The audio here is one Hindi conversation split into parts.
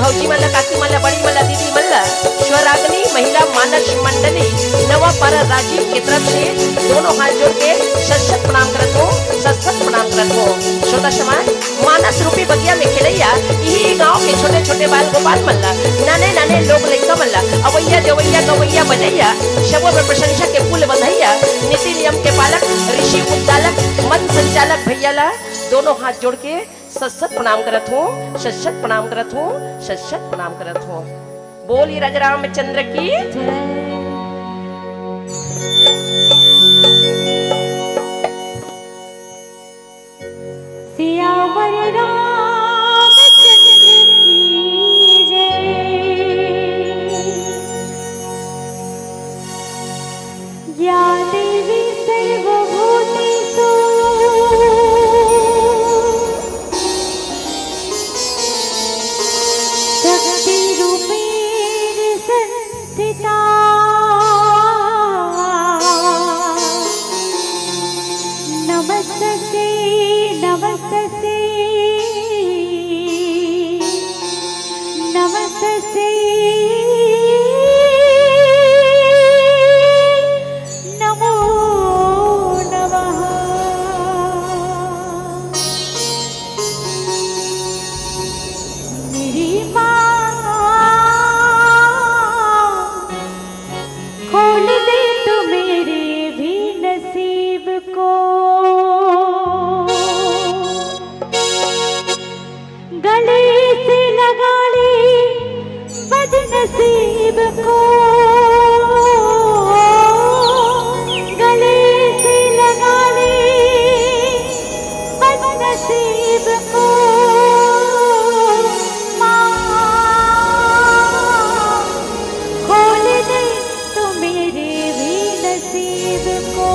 भाऊजी मला, काकी मला, बड़ी मला, दीदी मला, स्वरागनी महिला मानस मंडली नवा पर राजीव की तरफ से दोनों हाथ जोड़ के सत प्रणाम करत हो, सत प्रणाम करत हो। श्रोता समाज, मानस रूपी बगिया में खिलैया यही गांव के छोटे छोटे बाल गोपाल मल्ला, नाने नाने लोग लइका मल्ला, अवैया देवैया गवैया बजैया, शबों में प्रशंसा के पुल बंधैया, नीति नियम के पालक, ऋषि उद्दालक, मत संचालक भैया ला दोनों हाथ जोड़ के सत प्रणाम करत हो, सत प्रणाम करत हो, सत प्रणाम करत हो। बोली राजा रामचंद्र की सियावर रामचंद्र की जय। या देवी सर्वभूतेषु शक्तिरूपेण संस्थिता। नमस्ते नमस्ते नमस्ते नमो नमः। मेरी माँ खोल दे तो मेरे भी नसीब को, गले से लगा ले बदनसीब को, गले से लगा ले बदनसीब को। खोल दे तो मेरे भी नसीब को।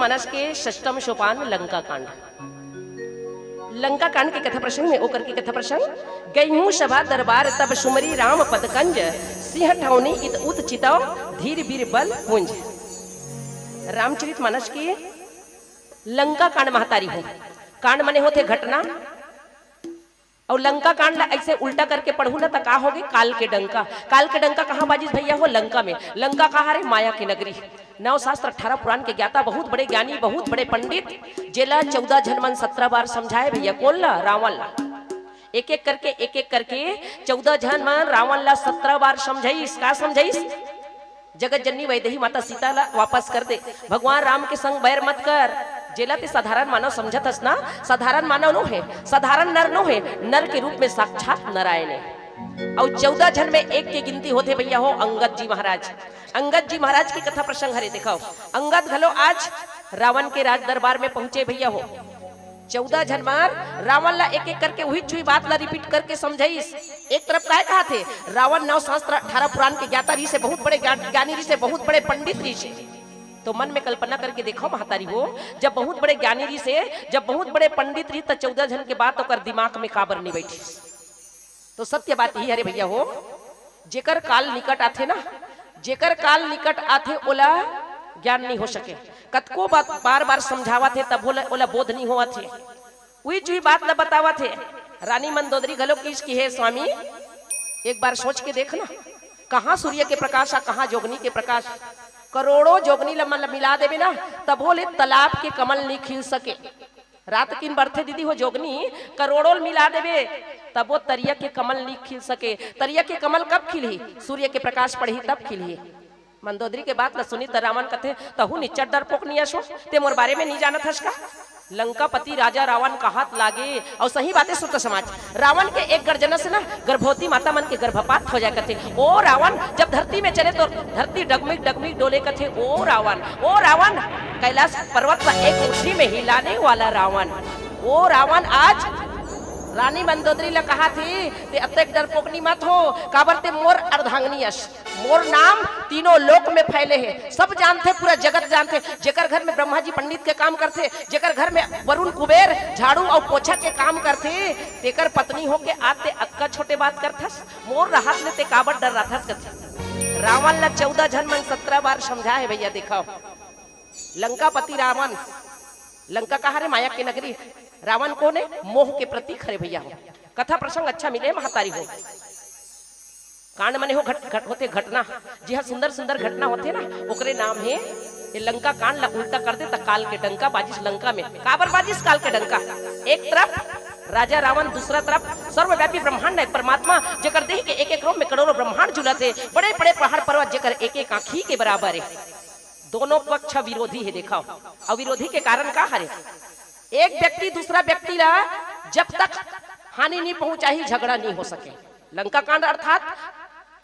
मानस के षष्टम सोपान लंका कांड। लंका कांड के कथा प्रसंग में ओकर के कथा प्रसंग गईहूं सभा दरबार तब सुमरी राम पदकंज सिंह ठौनी इत उत चितव धीर बीर बल पुंज। रामचरित मानस के लंका कांड महतारी हो। कांड मने होते घटना और लंका कांड ऐसे उल्टा करके पढ़ू ना तो का होगी काल के डंका। काल के डंका कहाँ बाजिस भैया हो लंका में। लंका कहाँ रे माया की नगरी। 9 शास्त्र 18 पुराण के ज्ञाता बहुत बड़े ज्ञानी बहुत बड़े पंडित जेला 14 जनमन 17 बार समझाए भैया। कौन ला रावण ला एक एक करके 14 जनमन रावण ला 17 बार समझाइस। का समझाइस जगत जननी वैदेही माता सीता ला वापस कर दे। भगवान राम के संग बैर मत कर। जेला ते साधारण मानव समझत हस ना। साधारण मानव नो है साधारण नर नो है। नर के रूप में साक्षात नारायण है। और 14 जन में एक की गिनती होते भैया हो अंगद जी महाराज। अंगद जी महाराज की कथा प्रसंग हरे दिखाओ। अंगद घलो आज रावण के राज दरबार में पहुंचे भैया हो। 14 जन मार रावण ला एक एक करके वही चुई बात ला रिपीट करके समझाइस। एक तरफ काय कहा थे रावण 9 शास्त्र 18 पुराण के ज्ञाता री से बहुत बड़े ज्ञानी री से बहुत बड़े पंडित री से। तो मन में कल्पना करके देखो महतारी हो जब बहुत बड़े ज्ञानी री से जब बहुत बड़े पंडित री तो 14 जन के बात ओकर दिमाग में काबर नहीं बैठी। तो सत्य बात ही अरे भैया हो जेकर काल निकट आथे ना जेकर काल निकट आथे ओला ज्ञान नहीं हो सके। कतको बात बार बार समझावा थे तब ओला बोध नहीं हुआ थे। वही चुई बात ला बतावा थे। रानी मंदोदरी घलो की है स्वामी एक बार सोच के देखना कहाँ सूर्य के प्रकाश कहाँ जोगनी के प्रकाश। करोड़ों जोगनी मिला देवे ना तब बोले तालाब के कमल नहीं खिल सके। रात किन बरथे दीदी हो जोगनी करोड़ों मिला देवे तब वो तरिया के कमल नहीं खिल सके। तरिया के कमल कब खिली सूर्य के प्रकाश पड़ी तब खिली। मंदोदरी के बात ला सुनी त रावण कथे तहु निच्चर डरपोक नहीं आसो ते मोर बारे में नहीं जानत हस का। लंकापति राजा रावण का हाथ लागे और सही बातें सुनता समाज। रावण के एक गर्जना से ना गर्भवती माता मन के गर्भपात हो जाए कथे। ओ रावण जब धरती में चले तो धरती डगमिग डगमिग डोले कथे। ओ रावण कैलाश पर्वत का एक मुट्ठी में हिलाने वाला रावण। ओ रावण आज रानी मंदोदरी ला कहा थी ते अतक डरपोकनी मत हो काबर ते मोर अर्धांगनी यश मोर नाम तीनों लोक में फैले हैं। सब जानते पूरा जगत जानते। जेकर घर में ब्रह्मा जी पंडित के काम करते जेकर घर में वरुण कुबेर झाड़ू और पोछा के काम करते तेकर पत्नी होके आते अक्का छोटे बात करथस मोर राहत ले ते काबर डर रहा था। रावण ला 14 जन मन 17 बार समझा है भैया। दिखाओ लंकापति रावण लंका कहा रे माया की नगरी। रावण कौन है मोह के प्रतीक हरे भैया हो। कथा प्रसंग अच्छा मिले महतारी हो। कांड मने हो होते घटना जी हाँ सुंदर सुंदर घटना होते ना ओकरे नाम है ये लंका कांड ला उल्टा कर दे त काल के डंका बाजिस लंका में। काबर बाजिस काल के डंका। एक तरफ राजा रावण दूसरा तरफ सर्वव्यापी ब्रह्मांड है परमात्मा जेकर देह के एक एक रूप में करोड़ों ब्रह्मांड जुलत है। बड़े बड़े पहाड़ पर्वत जेकर एक एक आंखी के बराबर है। दोनों पक्ष विरोधी है। दिखाओ और विरोधी के कारण का हरे एक व्यक्ति दूसरा व्यक्ति ला जब तक हानि नहीं पहुंचाई झगड़ा नहीं हो सके। लंका कांड अर्थात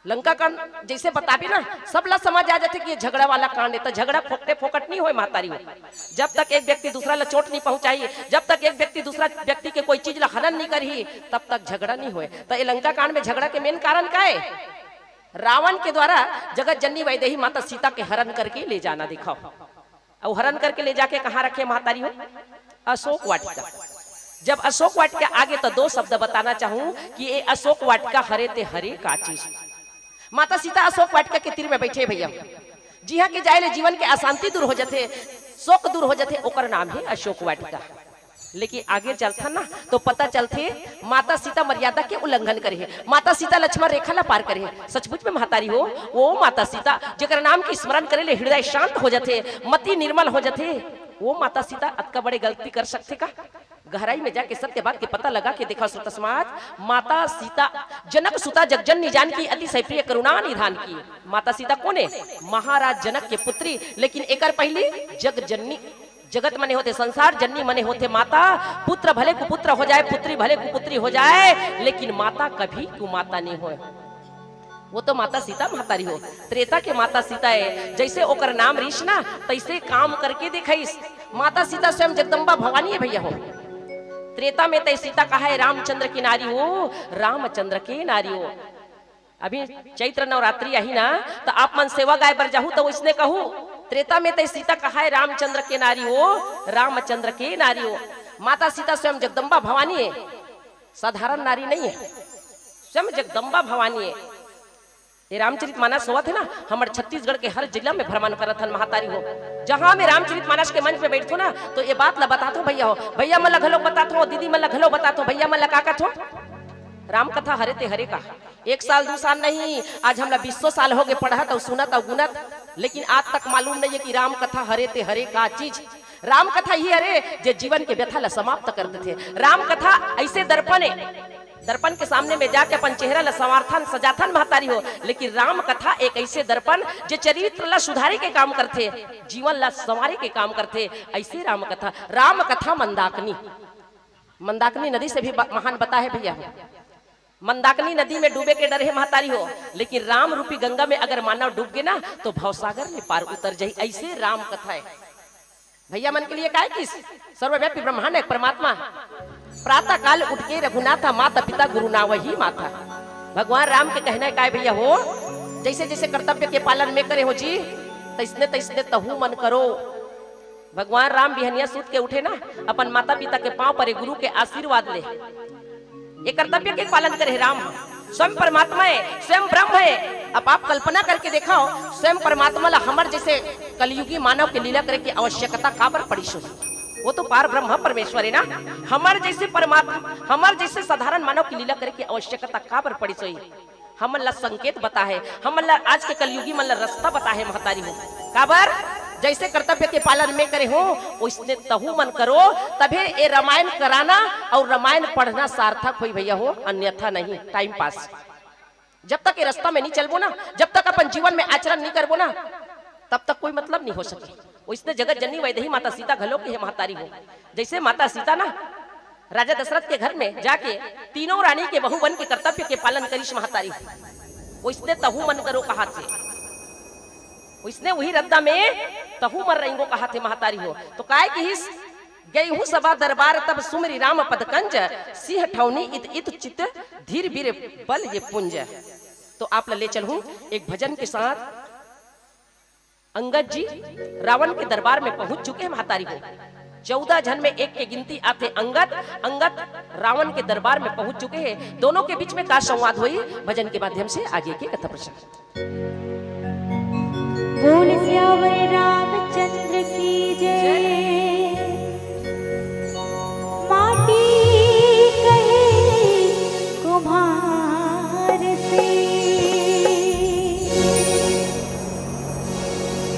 लंका कांड जैसे बताबी ना सब ला समझ आ जाते कि ये झगड़ा वाला कांड है। तो झगड़ा फोकटे फोकट नहीं होए महतारी हो। जब तक एक व्यक्ति दूसरा ला चोट नहीं पहुंचाई जब तक एक व्यक्ति दूसरा व्यक्ति के कोई चीज ला हनन नहीं करी तब तक झगड़ा नहीं होए। तो ये लंका कांड में झगड़ा के मेन कारण का है रावण के द्वारा जगत जननी वैदेही माता सीता के हरण करके ले जाना। दिखाओ और हरण करके ले जाके कहाँ रखे महतारी हो अशोक वाटिका। जब अशोक वाटिका आगे तो 2 शब्द बताना चाहूं कि ये अशोक वाटिका हरे ते हरे का चीज। माता सीता अशोक वाटिका के तीर में बैठे भैया। जी हाँ के जाए जीवन के अशांति दूर हो जाते शोक दूर हो जाते ओकर नाम है अशोक वाटिका। लेकिन आगे चलता ना तो पता चलते माता सीता मर्यादा के उल्लंघन करे। माता सीता लक्ष्मण रेखा ला पार करे। सचमुच में महतारी हो वो माता सीता जेकर नाम की स्मरण करे ले हृदय शांत हो जाते मति निर्मल हो जाते। वो माता सीता अतका बड़े गलती कर सकते का। गहराई में जाके सत्य बात के पता लगा के देखा श्रोता समाज। माता सीता जनक सुता जगजननी जानकी अतिशय प्रिय करुणा निधान की। माता सीता कौन है महाराज जनक के पुत्री। लेकिन एकर पहले जग जननी जगत मने होते संसार जननी मने होते माता। पुत्र भले कुपुत्र हो जाए पुत्री भले कुपुत्री हो जाए लेकिन माता कभी कुमाता नहीं हो। वो तो माता सीता महतारी हो। त्रेता के माता सीता है जैसे ओकर नाम ऋष ना तैसे काम करके दिखाइस। माता सीता स्वयं जगदम्बा भवानी है भैया हो। त्रेता में तय सीता कहा है रामचंद्र की नारी हो रामचंद्र के नारी हो। अभी चैत्र नवरात्रि आई ना तो आप मन सेवा गाय बर जाहू तो इसने कहू त्रेता में तो सीता कहा है रामचंद्र के नारी हो, रामचंद्र के नारी हो। माता सीता स्वयं जगदम्बा भवानी है, साधारण नारी नहीं है, स्वयं जगदम्बा भवानी है। ये रामचरित मानस हुआ थे ना, हमारे छत्तीसगढ़ के हर जिला में भ्रमण करत हन महातारी हो। जहां में रामचरित मानस के मंच पे बैठो ना, तो ये बात ला बतातो भैया हो, भैया मला घलो बतातो, दीदी मला घलो बतातो, भैया मला का कथो राम कथा हरे ते हरे का। 1 साल 2 साल नहीं, आज हमरा 200 साल हो गए पढ़त और सुनत और गुनत, लेकिन आज तक मालूम नहीं है कि राम कथा हरे ते हरे का चीज। राम कथा ही हरे जे जीवन के व्यथा ला समाप्त करते थे। राम कथा ऐसे दर्पण है, दर्पण के सामने में जाके अपन चेहरा ला संवारथन सजाथन महतारी हो, लेकिन राम कथा एक ऐसे दर्पण जे चरित्र ला सुधारे के काम करते, जीवन ला संवारे के काम करते, ऐसे राम कथा। राम कथा मंदाकिनी, मंदाकिनी नदी से भी महान बता है भैया। मंदाकिनी नदी में डूबे के डर है महतारी हो, लेकिन राम रूपी गंगा में अगर मानव डूब गए ना तो भवसागर में पार उतर जाए, ऐसे राम कथा है भैया। मन के लिए काय किस सर्वव्यापी ब्रह्मांड है परमात्मा। प्रातः काल उठ के रघुनाथा माता पिता गुरु ना वही माता। भगवान राम के कहना है काय भैया हो, जैसे जैसे कर्तव्य के पालन में करे हो जी, तैसने तहु मन करो। भगवान राम बिहनिया सूत के उठे ना, अपन माता पिता के पांव पर गुरु के आशीर्वाद ले, ये कर्तव्य के पालन करे। राम स्वयं परमात्मा है, स्वयं ब्रह्म है। अब आप कल्पना करके देखो, स्वयं परमात्मा ला हमर जैसे कलयुगी मानव के लीला करे की आवश्यकता काबर पड़ी सो। वो तो पार ब्रह्म परमेश्वर है ना, हमर जैसे परमात्मा, हमर जैसे साधारण मानव की लीला करे की आवश्यकता काबर पड़ी सोई। हमन ला संकेत बता है, हमन ला आज के कलयुगी मन ला रास्ता बता है महतारी हो। काबर जैसे कर्तव्य के पालन में करे हो, उसने तहु मन करो, तभी ये रामायण कराना और रामायण पढ़ना सार्थक हुई भैया हो, अन्यथा नहीं टाइम पास। जब तक ये रास्ता में नहीं चलबो ना, जब तक अपन जीवन में आचरण नहीं करबो ना, तब तक कोई मतलब नहीं हो सके। उसने जगत जननी वैदेही माता सीता घलो की है महतारी हो। जैसे माता सीता ना राजा दशरथ के घर में जाके तीनों रानी के बहु बन के कर्तव्य के पालन करीश महतारी हो, उसने तहु मन करो कहा थे, उसने वही रद्दा में तहु मर रही कहा थे महतारी हो। तो काय की गई हूँ सभा दरबार तब सुमरी राम पद कंज, सिंह ठौनी इत इत चित धीर बीर बल ये पुंज। तो आप ले चल हूँ एक भजन के साथ। अंगद जी रावण के दरबार में पहुंच चुके हैं महतारी को। 14 जन में एक के गिनती आते अंगद। अंगद रावण के दरबार में पहुंच चुके हैं। दोनों के बीच में का संवाद हुई, भजन के माध्यम से आगे की कथा प्रसंग। बोल सियावर रामचंद्र की जय। माटी कहे कुम्हार से,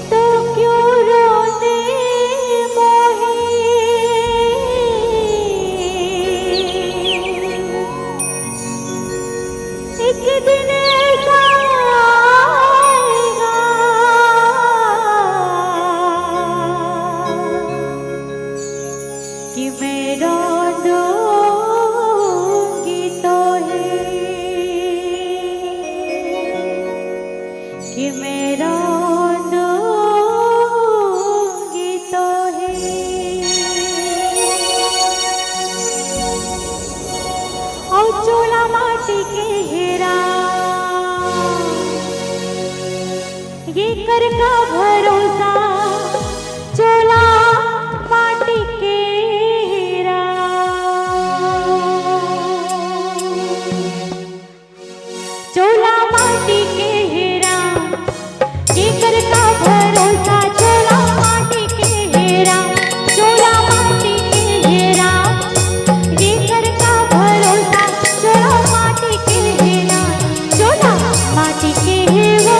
तो क्यों रोते मोहे, एक दिन ऐसा आएगा कि मैं रो दूंगी तो है, कि मैं रो दूंगी तो है। और चूल्हा माटी के हेरा, ये कर का भरोसा, चूल्हा माटी के हेरा। चूल्हा माटी के हेरा, ये कर का भरोसा, चूल्हा माटी के हेरा। चूल्हा माटी के हेरा, ये कर का भरोसा, चूल्हा माटी के हेरा। चूल्हा माटी के हेरा,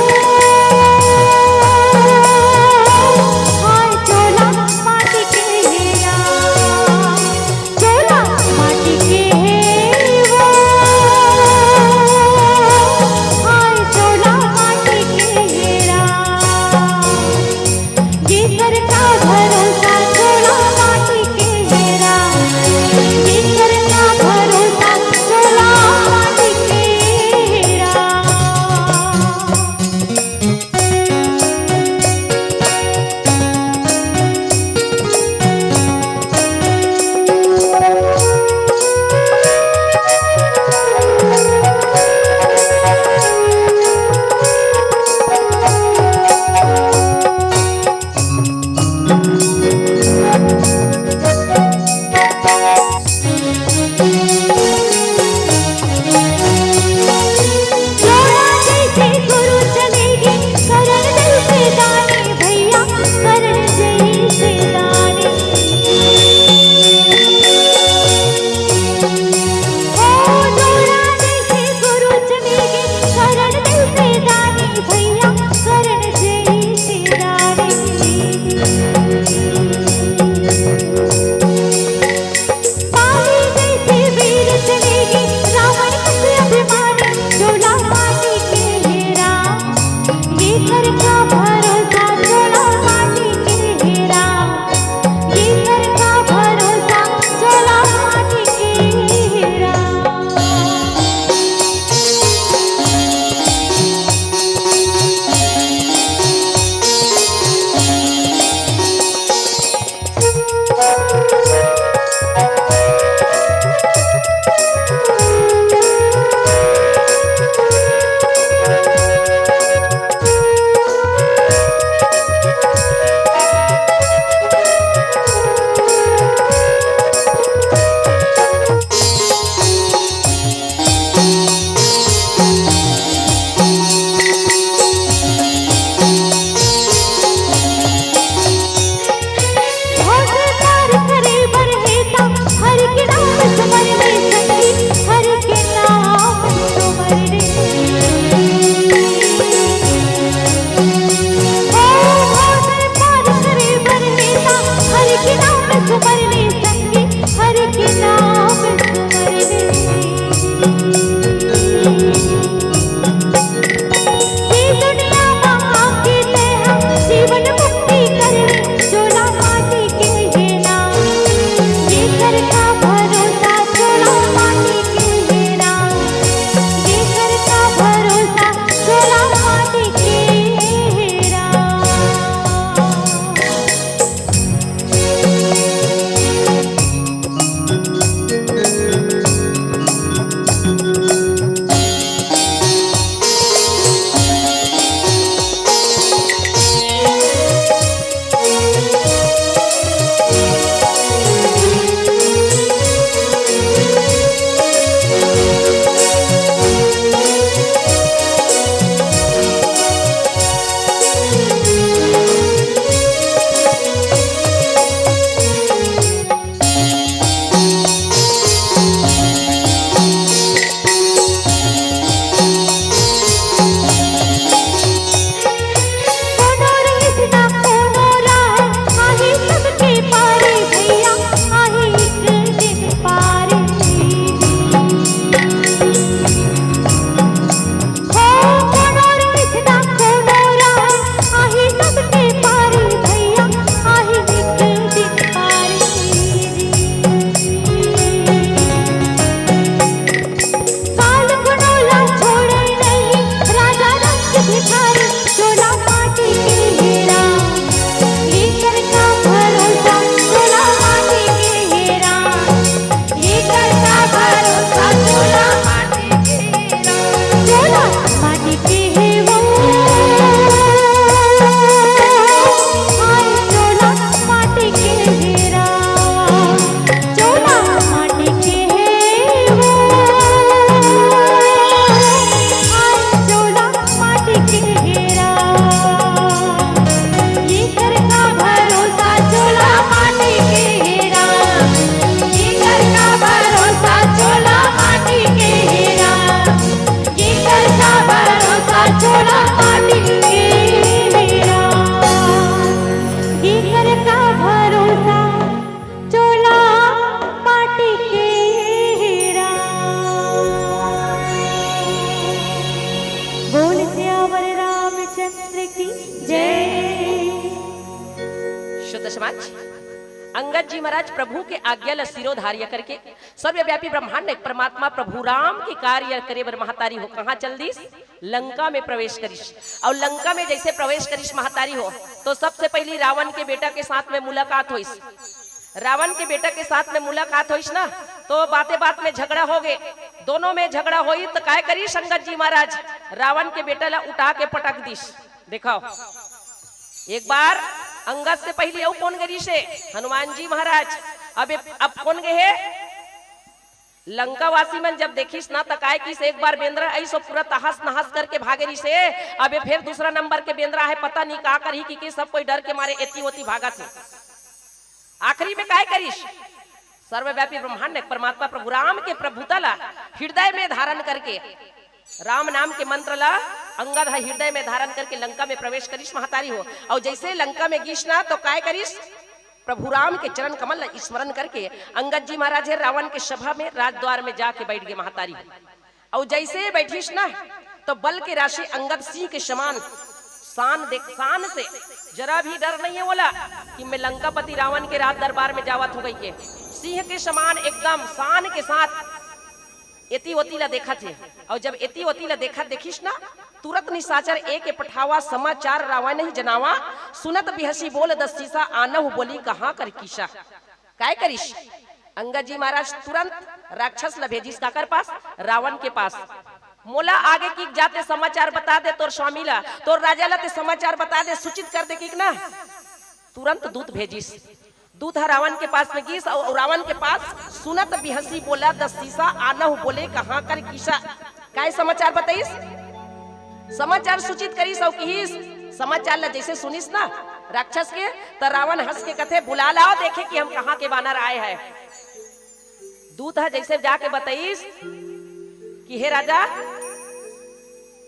अंगद जी महाराज प्रभु के आज्ञा ल सिरोधार्य करके सर्वव्यापी ब्रह्मांड एक परमात्मा प्रभु राम के कार्य करे बर महतारी हो कहाँ चल दीस, लंका में प्रवेश करिस। और लंका में जैसे प्रवेश करिस महतारी हो तो सबसे पहली रावण के बेटा के साथ में मुलाकात हुई। रावण के बेटा के साथ में मुलाकात हुई ना तो बातें बात में झगड़ा हो गए, दोनों में झगड़ा हुई तो काय करी अंगद जी महाराज रावण के बेटा ला उठा के पटक दीस। देखो एक बार अंगद से पहले और कौन गरी से हनुमान जी महाराज। अब कौन गए है लंका वासी मन जब देखिस ना तो काय की से एक बार बेंद्रा ऐसो पूरा तहस नहस करके भागेरी से। अबे फिर दूसरा नंबर के बेंद्रा है पता नहीं का करी कि सब कोई डर के मारे एती होती भागा थे। आखिरी में काय करिस सर्वव्यापी ब्रह्मांड परमात्मा प्रभु राम के प्रभुता ला हृदय में धारण करके राम नाम के मंत्र ला अंगद हृदय में धारण करके लंका में प्रवेश करिस महतारी हो। और जैसे लंका में गिस ना तो काय करिस प्रभु राम के चरण कमल स्मरण करके अंगद जी महाराज है रावण के सभा में राजद्वार में जाके बैठ गए महतारी। और जैसे बैठिस ना तो बल के राशि अंगद सिंह के समान शान देख, शान से जरा भी डर नहीं है बोला कि मैं लंकापति रावण के राज दरबार में जावत हो गई के सिंह के समान एकदम शान के साथ एती वतीला देखा थे। और जब एती वतीला देखा देखिस ना तुरंत निशाचर एक पठावा समाचार रावण नहीं जनावा सुनत बिहसी बोल दसीसा आनहु बोली कहाँ कर किसा। काय करिस अंगद जी महाराज तुरंत राक्षस ला भेजिस काकर पास रावण के पास। मोला आगे की जाते समाचार बता दे तोर स्वामी ला तोर राजा ला ते समाचार बता दे सूचित कर दे कि ना। तुरंत दूत भेजिस। दूत रावण के पास में गिस और रावण के पास सुनत बिहसी बोला दसीसा आनहु बोले कहाँ कर किसा। काय समाचार बताइस समाचार सूचित करिस और किहिस समाचार ला जैसे सुनिस ना राक्षस के तो रावण हंस के कथे बुला लाओ देखे कि हम कहाँ के वानर आए हैं। दूत है जैसे जाके बताइस कि हे राजा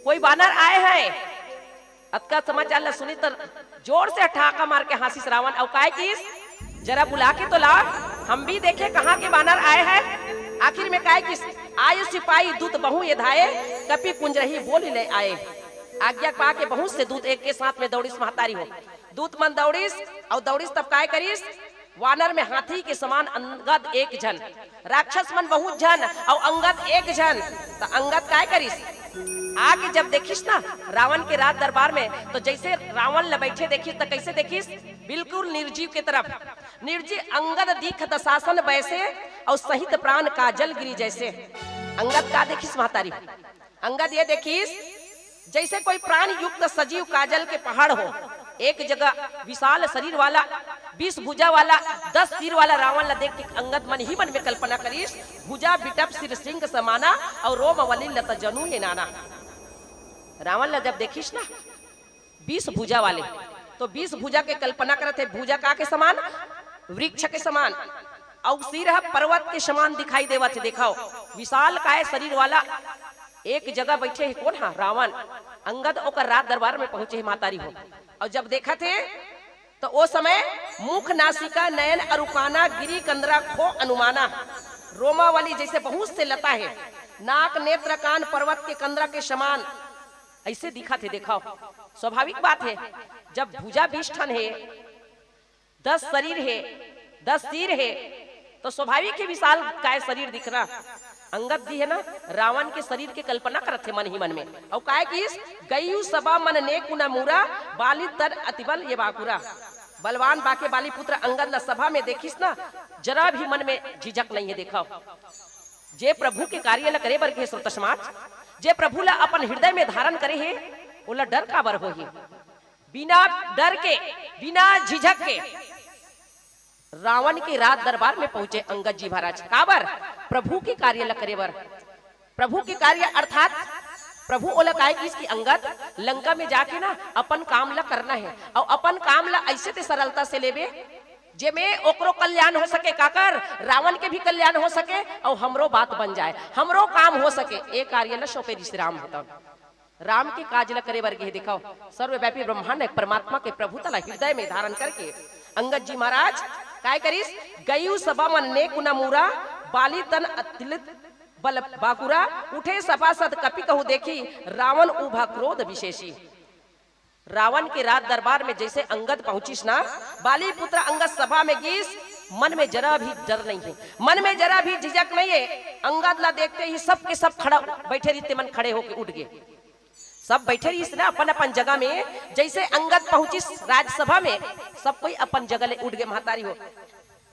कोई वानर आए हैं। अतका समाचार ला सुनी तो जोर से ठाका मार के हंसिस रावण। और काय किस जरा बुला के तो ला हम भी देखे कहाँ के वानर आए हैं। आखिर में काय किस आयु सिपाही दूत बहु ये धाये कपि कुंज रही बोल ले आए। आज्ञा पा के बहुत से दूत एक के साथ में दौड़िस महतारी हो। दूत मन दौड़िस और दौड़िस तब काय करिस वानर में हाथी के समान अंगद एक जन राक्षस मन बहुत जन और अंगद एक जन। तो अंगद काय करिस आके जब देखिस ना रावण के राज दरबार में तो जैसे रावण ल बैठे देखिस तो कैसे देखिस बिल्कुल निर्जीव के तरफ निर्जीव अंगद दीख दशासन वैसे और सहित प्राण काजल गिरी जैसे। अंगद का देखिस महतारी अंगद ये देखिस जैसे कोई प्राण युक्त सजीव काजल के पहाड़ हो। एक जगह विशाल शरीर वाला 20 भुजा वाला 10 सिर वाला रावण ला देख के अंगद मन ही मन में कल्पना करिस भुजा बिटप सिर सिंह समाना और रोम वली लत जनु ये नाना। रावण ला जब देखिस ना 20 भुजा वाले तो 20 भुजा के कल्पना करते भुजा का के समान वृक्ष के समान और सिर पर्वत के समान दिखाई देवा थे। देखो विशाल काय शरीर वाला एक जगह बैठे है कौन हा रावण। अंगद ओकर रात दरबार में पहुंचे मातारी हो। और जब देखा थे तो वो समय मुख नासिका नयन अरुकाना गिरी कंदरा खो अनुमाना रोमा वाली जैसे बहुत से लता है नाक नेत्र कान पर्वत के कंदरा के समान ऐसे दिखा थे। देखो स्वाभाविक बात है जब भुजा 20 ठन है 10 शरीर है 10 सिर है तो स्वाभाविक है विशाल काय शरीर दिख रहा। अंगद जी है ना रावण के शरीर के कल्पना करते मन ही मन में। और काय किस गयु सभा मन ने कुना मूरा बाली तर अतिबल ये बाकुरा बलवान बाके बाली पुत्र अंगद ला सभा में देखिस ना जरा भी मन में झिझक नहीं है। देखो जे प्रभु के कार्य ला करे बर के श्रोता समाज जे प्रभु ला अपन हृदय में धारण करे है ओला डर का बर होही। बिना डर के बिना झिझक के रावण के राज दरबार में पहुंचे अंगद जी महाराज काबर प्रभु के कार्य ला करे बर। प्रभु के कार्य अर्थात प्रभु ओला काय की अंगद लंका में जाके ना अपन काम ला करना है और अपन काम ला ऐसे ते सरलता से लेबे जे में ओकरो कल्याण हो सके काकर रावण के भी कल्याण हो सके और हमरो बात बन जाए हमरो काम हो सके। एक कार्य ला सौंपे जिस राम होता राम के काज ला करे वर्गे दिखाओ सर्वव्यापी ब्रह्मांड परमात्मा के प्रभु तला हृदय में धारण करके अंगद जी महाराज काय करिस गयु सभा मन ने कुना मूरा बाली तन अतिलित बल बाकुरा उठे सभासद कपि कहू देखी रावण उभा क्रोध विशेषी। रावण के राज दरबार में जैसे अंगद पहुंचिस ना बाली पुत्र अंगद सभा में गिस मन में जरा भी डर नहीं है, मन में जरा भी झिझक नहीं है। अंगद ला देखते ही सब के सब खड़ा बैठे रहते, मन खड़े होके उठ गए। सब बैठे रही ना अपन अपन जगह में। जैसे अंगद पहुंची राजसभा में, सब कोई अपन जगह ले उठ गए। महतारी हो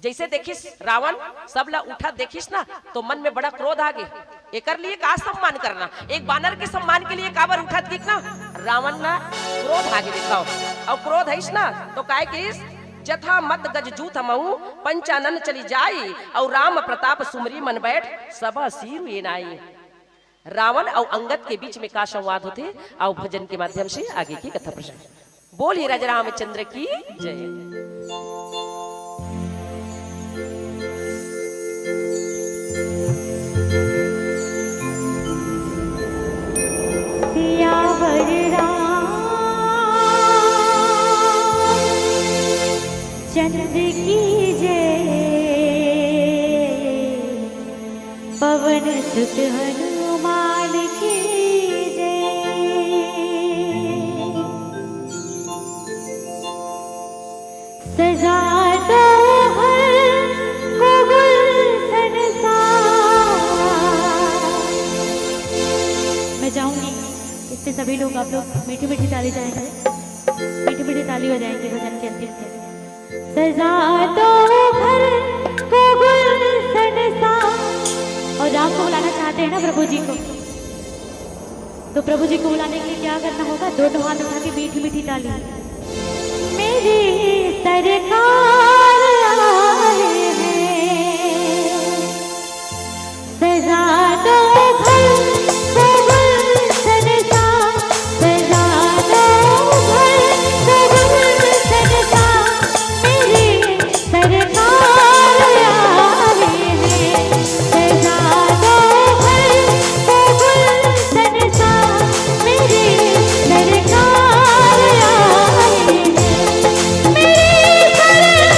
जैसे देखिस रावण सब ला उठा देखिस ना, तो मन में बड़ा क्रोध आ गए। एकर लिए का सम्मान करना, एक बानर के सम्मान के लिए काबर उठा दिख ना, रावण ना क्रोध आ गए। दिखाओ और क्रोध है ना तो काय किस जथा मत गज जूथ महू पंचानन चली जाई, और राम प्रताप सुमरी मन बैठ सबा सिर ये नाई। रावण और अंगद के बीच में का संवाद होते, और भजन के माध्यम से आगे की कथा प्रसंग। बोलिए राजा रामचंद्र की जय। सियावर चंद्र की जय, पवन सुत हनुमान की जय। सजा दो हर को गुलशन सा। मैं जाऊंगी, इससे सभी लोग आप लोग मीठी मीठी ताली जाएंगे, मीठी मीठी ताली हो जाएंगे भजन के अंतिम से। सजा दो घर को गुलशन सा। और राम को बुलाना चाहते हैं ना प्रभु जी को, तो प्रभु जी को बुलाने के लिए क्या करना होगा? दोनों हाथ उठा के मीठी मीठी ताली। मेरी सरकार आए हैं, सजा दो घर को गुलशन सा। सजा दो घर को गुलशन सा। मेरी सरकार आए हैं, सजा दो घर को गुलशन सा। मेरी सरकार आए हैं, मेरी सरकार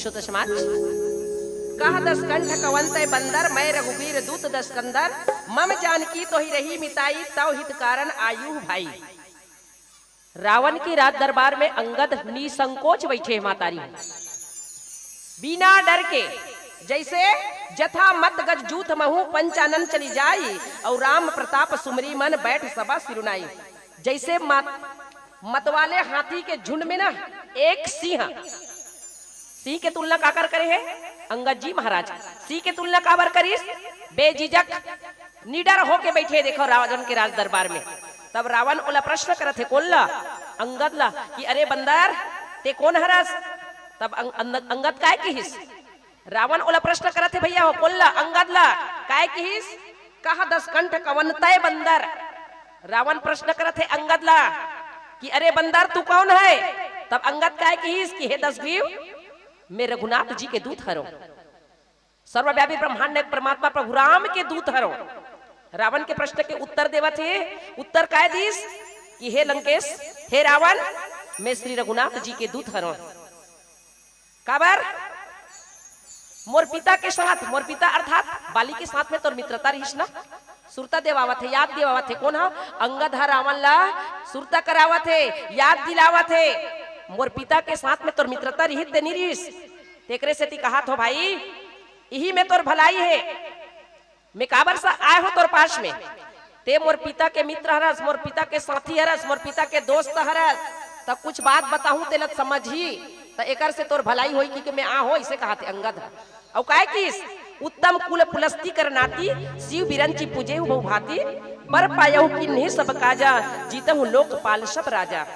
श्रोता समाज, कह दस कंठ कवंत बंदर, मैं रघुवीर दूत दस कंदर, मम जानकी तो ही रही मिताई, तव हित कारण आयु भाई। रावण के राज दरबार में अंगद निसंकोच बैठे मातारी, बिना डर के, जैसे जथा मत गज जूथ महू पंचानन चली जाई, और राम प्रताप सुमरी मन बैठ सभा सिरुनाई। जैसे मतवाले हाथी के झुंड में ना एक सिंह के तुलना काकर करे है अंगद जी महाराज, सिंह के तुलना काबर करीस, बेझिझक निडर होके बैठे देखो रावण के राज दरबार में। तब रावण ओला प्रश्न करत है कोल्ला अंगद ला कि अरे बंदर ते कौन हरस। तब अंगद काय किहिस, रावण ओला प्रश्न करत है भैया हो कोल्ला अंगद ला काय किहिस, कहा दस कंठ कवन तय बंदर। रावण प्रश्न करत है अंगद ला कि अरे बंदर तू कौन है। तब अंगद काय किहिस कि हे दशग्रीव मैं रघुनाथ जी के दूत हरो, सर्वव्यापी ब्रह्मांड परमात्मा प्रभु राम के दूत हरो। रावण के प्रश्न के उत्तर देवा थे, उत्तर काय दीस कि हे लंकेश, हे रावण, मैं श्री रघुनाथ जी के दूत हरो। काबर मोर पिता के साथ, मोर पिता अर्थात बाली के साथ में तोर मित्रता रहीस ना, सुरता देवावत है, याद देवावत है। कौन हा अंगद हा रावण ला सुरता करावत है, याद दिलावत है, मोर पिता के साथ में तोर मित्रता रहित दे निरीस। तेकरे से ती कहा तो भाई यही में तोर भलाई है, मैं काबर सा आए हो तोर पास में, ते मोर पिता के मित्र हरस, मोर पिता के साथी हरस, मोर पिता के दोस्त हरस, तब कुछ बात बताऊं तेल समझी तो एकर से तोर भलाई होई कि मैं आ हो, इसे कहा थे अंगद। और काय किस उत्तम कुल पुलस्ती कर नाती, शिव बिरंची पूजे बहु भाती, पर पायहु कि नहीं सब काजा, जीतहु लोकपाल सब राजा।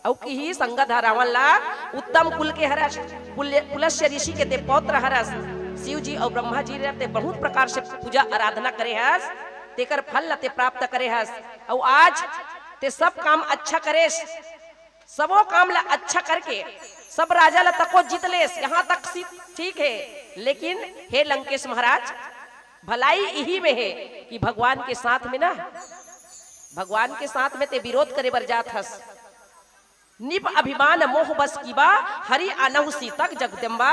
औ की ही संगत रावण ला उत्तम कुल के हरस, पुलस्य ऋषि के ते पौत्र हरस, शिव जी और ब्रह्मा जी रहते बहुत प्रकार से पूजा आराधना करे हस, तेकर फल ते प्राप्त करे हस। और आज ते सब काम अच्छा करेस, सबो काम ला अच्छा करके सब राजा ला तको जीत लेस, यहाँ तक ठीक है। लेकिन हे लंकेश महाराज, भलाई यही में है कि भगवान के साथ में ना, भगवान के साथ में ते विरोध करे बर जात हस। निप अभिमान मोह बस कीबा, हरि अनहु सीतक जगदम्बा,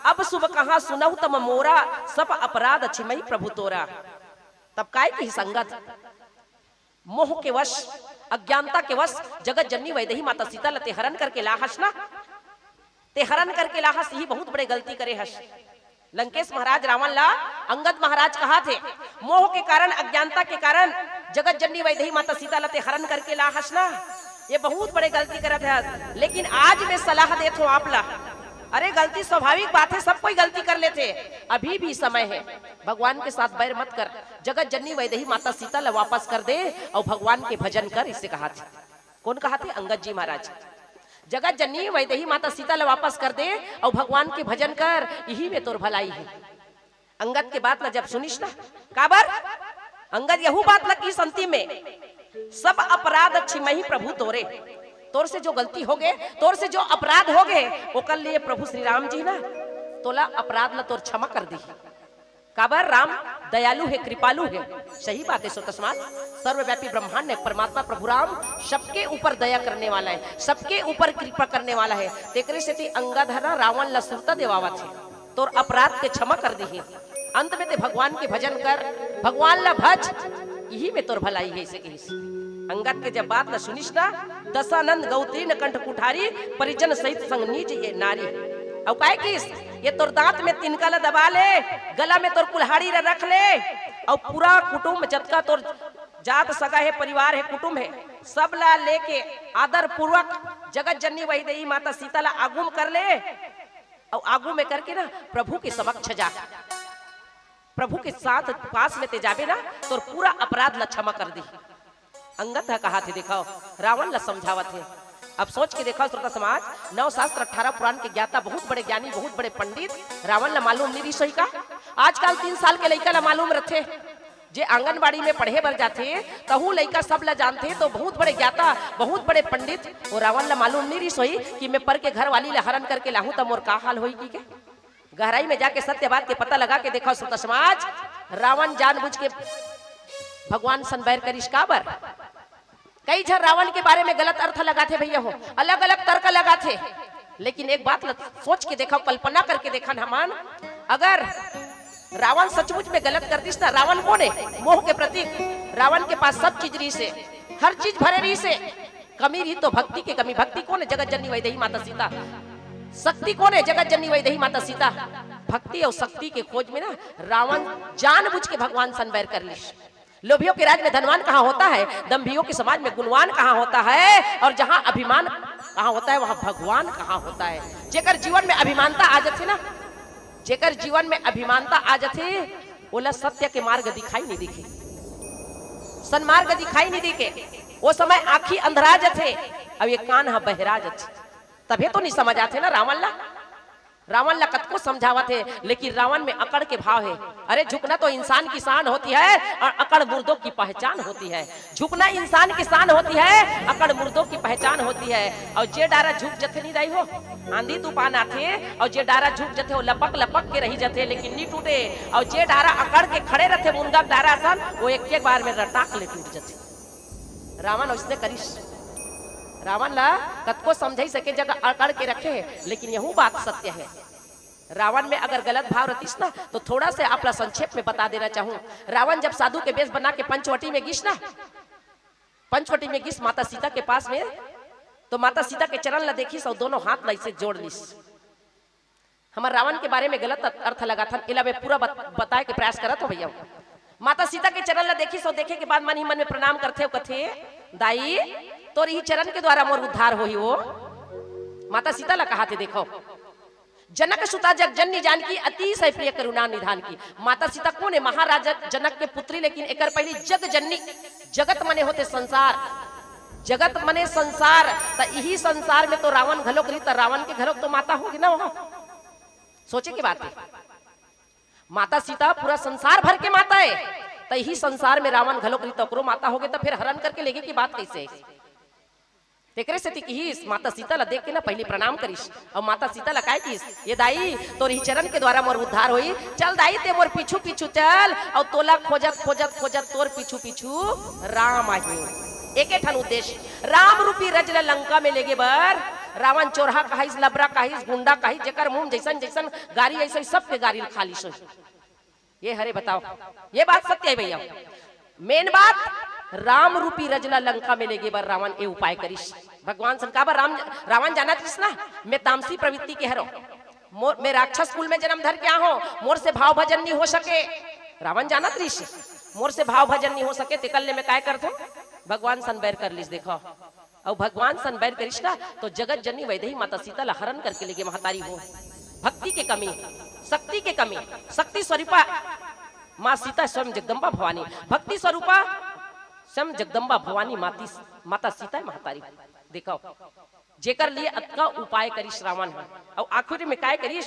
अब शुभ कहा सुनहु तम मोरा, सब अपराध छिमई प्रभु तोरा। तब काय की संगत मोह के वश, अज्ञानता के वश जगत जननी वैदेही माता सीता लते हरण करके लाहस ना, ते हरण करके लाहस, यही बहुत बड़े गलती करे हस। लंकेश महाराज रावण ला अंगद महाराज कहा थे, मोह के कारण, अज्ञानता के कारण जगत जननी वैदेही माता सीता लते हरण करके लाहस ना, ये बहुत बड़े गलती करत है। लेकिन आज मैं सलाह देत हूं आप ला, अरे गलती स्वाभाविक बात है, सब कोई गलती कर लेते, अभी भी समय है, भगवान के साथ बैर मत कर, जगत जननी वैदेही माता सीता ला वापस कर दे और भगवान के भजन कर, इससे कहा थे। कौन कहा थे? अंगद जी महाराज। जगत जननी वैदेही माता सीता ला वापस कर दे और भगवान के भजन कर, यही में तोर भलाई है। अंगद के बात ला जब सुनिस ना, काबर अंगद यहू बात ला की संति में, सब अपराध छिमही प्रभु तोरे, तोर से जो गलती हो गए, तोर से जो अपराध हो गए, वो कर लिए प्रभु श्री राम जी ना तोला अपराध ला तोर क्षमा कर दी। काबर राम दयालु है, कृपालु है, सही बात है। सो तस्मात सर्वव्यापी ब्रह्मांड है, परमात्मा प्रभु राम सबके ऊपर दया करने वाला है, सबके ऊपर कृपा करने वाला है। तेकरे से ती अंगद हरा रावण ला सुरता देवावत है, तोर अपराध के क्षमा कर दी। अंत में ते भगवान के भजन कर, भगवान ला भज, यही में तोर भलाई है। इसे अंगद के जब बात न सुनिस ना, दशानंद गौतीन कंठ कुठारी, परिजन सहित संग नीज ये नारी। और काय किस ये तोर दांत में तिनका ला दबा ले, गला में तोर कुल्हाड़ी ला रख ले, और पूरा कुटुंब जतका तोर जात सगा है, परिवार है, कुटुंब है, सब ला लेके आदर पूर्वक जगत जननी वैदेही माता सीता ला आगुम कर ले, और आगू में करके ना प्रभु के समक्ष जा, प्रभु के साथ पास में ते जाबे ना, तोर पूरा अपराध ला क्षमा कर दी। अंगद कहा थे, देखो रावण ला समझावत है। अब सोच के देखो श्रोता समाज, 9 शास्त्र 18 पुराण के ज्ञाता, बहुत बड़े ज्ञानी, बहुत बड़े पंडित, रावण ला मालूम नहीं रही का। आजकल 3 साल के लड़का ला मालूम रहते, जे आंगनबाड़ी में पढ़े बर जाते तहु लड़का सब ला जानते, तो बहुत बड़े ज्ञाता, बहुत बड़े पंडित, वो रावण ला मालूम नहीं रही कि मैं पर के घर वाली ला हरण करके लाहू तो मोर का हाल होई की। गहराई में जाके सत्य बात के पता लगा के देखो श्रोता समाज, रावण जानबूझ के भगवान सन बैर करिश काबर। कई झर रावण के बारे में गलत अर्थ लगाते भैया हो, अलग अलग तर्क लगाते, लेकिन एक बात सोच के देखा, कल्पना करके देखा हमान, अगर रावण सचमुच में गलत कर दिस ना, रावण कौन है? मोह के प्रतीक। रावण के पास सब चीज रही से, हर चीज भरे रही से, कमी रही तो भक्ति की कमी। भक्ति कौन है? जगत जननी वैदेही माता सीता। शक्ति कौन है? जगत जननी वैदेही माता सीता। भक्ति और शक्ति के खोज में ना रावण जानबूझ के भगवान सन बैर कर ली। लोभियों के राज में धनवान कहाँ होता है, दंभियों के समाज में गुणवान कहाँ होता है, और जहाँ अभिमान कहाँ होता है वहाँ भगवान कहाँ होता है। जेकर जीवन में अभिमानता आ जाती ना, जेकर जीवन में अभिमानता आ जाती, बोला सत्य के मार्ग दिखाई नहीं दिखे, सन्मार्ग दिखाई नहीं दिखे। वो समय आखी अंधरा जाते, अब ये कान हा बहरा जाते, तभी तो नहीं समझ आते ना। रावण ला कत को समझावा थे, लेकिन रावण में अकड़ के भाव है। अरे झुकना तो इंसान की शान होती है और अकड़ मुर्दों की पहचान होती है। झुकना इंसान की शान होती है, अकड़ मुर्दों की पहचान होती है। और जे डारा झुक जथे नहीं रही हो, आंधी तूफान आते और जे डारा झुक जथे वो लपक लपक के रही जथे, लेकिन नहीं टूटे। और जे डारा अकड़ के खड़े रहते मुनगा डारा सन, वो एक बार में रटाक ले टूट जथे। रावण उसने करिश, रावण ला कतको समझाई सके जगह अकड़ के रखे, लेकिन यहू बात सत्य है। रावण में अगर गलत भाव रतीस ना, तो थोड़ा से आपला संक्षेप में बता देना चाहूं। रावण जब साधु के वेश बना के पंचवटी में गिस ना, पंचवटी में गिस माता सीता के पास में, तो माता सीता के चरण ला देखिस और दोनों हाथ ला इसे जोड़ लिस। हमारे रावण के बारे में गलत अर्थ लगा था, इला मैं पूरा बताए के प्रयास करत हो भैया। माता सीता के चरण ला देखिस और देखे के बाद मन ही मन में प्रणाम करते हो, कथे दाई तो ही चरण के द्वारा मोर उद्धार होई। वो माता सीता ला कहा थे, देखो जनक सुता जग जननी जानकी अति सह प्रिय करुणा निधान की। माता सीता कौन है? महाराजा जनक के पुत्री, लेकिन एकर पहले जग जननी। जगत मने होते संसार, जगत मने संसार। तो यही संसार में तो रावण घलोक रही, तो रावण के घलोक तो माता होगी ना वहां। सोचे की बात है, माता सीता पूरा संसार भर के माता है, तो यही संसार में रावण घलोक रही तो ओकरो माता होगे, तो फिर हरण करके लेगे की बात कैसे? तेकरे से ही माता सीता ला देख के ना पहले प्रणाम करिस, और माता सीता ला काय किस, ये दाई तोरी चरण के द्वारा मोर उद्धार होई। चल दाई ते मोर पीछू पीछू चल, और तोला खोजत खोजत खोजत तोर पीछू पीछू राम आई। एक ठन उद्देश्य, राम रूपी रजल लंका में लेगे बर। रावण चोरहा कहिस, लबरा कहिस, गुंडा कहिस, जेकर मुंह जैसन जैसन गाड़ी ऐसे सबके गाड़ी खाली सो। ये हरे बताओ, ये बात सत्य है भैया। मेन बात, राम रूपी रजला लंका में लेगे बर रावण ए उपाय करिस। भगवान संकाबर रावण जाना थीस ना, मैं तामसी प्रवृत्ति के हरो, मैं राक्षस कुल में जन्म धर के हो, मोर से भाव भजन नहीं हो सके। रावण जाना थीस मोर से भाव भजन नहीं हो सके, तिकल्ले में काय करते भगवान सन बैर कर लिस। देखो और भगवान सन बैर करिस ना, तो जगत जननी वैदेही माता सीता ला हरण करके लेगे महतारी हो। भक्ति के कमी, शक्ति के कमी, शक्ति स्वरूपा माँ सीता स्वयं जगदम्बा भवानी, भक्ति स्वरूपा स्वयं जगदम्बा भवानी माता सीता महतारी। देखो जेकर लिए अतका उपाय करिस रावण है, और आखिर में काय करिस,